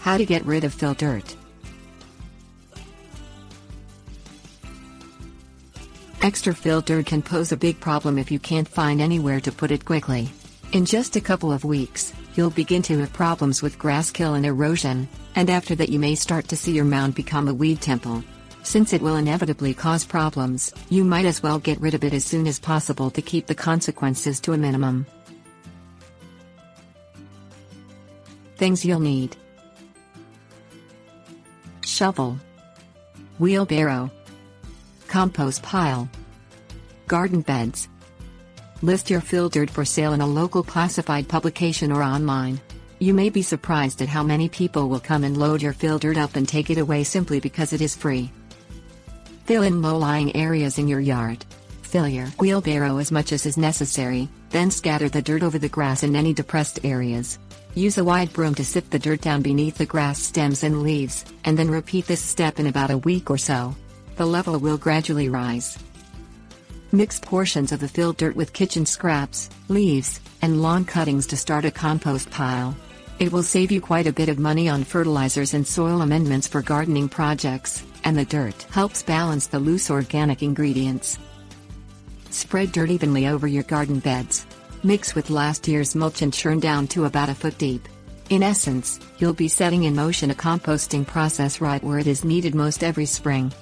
How to get rid of fill dirt. Extra fill dirt can pose a big problem if you can't find anywhere to put it quickly. In just a couple of weeks, you'll begin to have problems with grass kill and erosion, and after that you may start to see your mound become a weed temple. Since it will inevitably cause problems, you might as well get rid of it as soon as possible to keep the consequences to a minimum. Things you'll need: shovel, wheelbarrow, compost pile, garden beds. List your fill dirt for sale in a local classified publication or online. You may be surprised at how many people will come and load your fill dirt up and take it away simply because it is free. Fill in low-lying areas in your yard. Fill your wheelbarrow as much as is necessary, then scatter the dirt over the grass in any depressed areas. Use a wide broom to sift the dirt down beneath the grass stems and leaves, and then repeat this step in about a week or so. The level will gradually rise. Mix portions of the filled dirt with kitchen scraps, leaves, and lawn cuttings to start a compost pile. It will save you quite a bit of money on fertilizers and soil amendments for gardening projects, and the dirt helps balance the loose organic ingredients. Spread dirt evenly over your garden beds. Mix with last year's mulch and churn down to about a foot deep. In essence, you'll be setting in motion a composting process right where it is needed most every spring.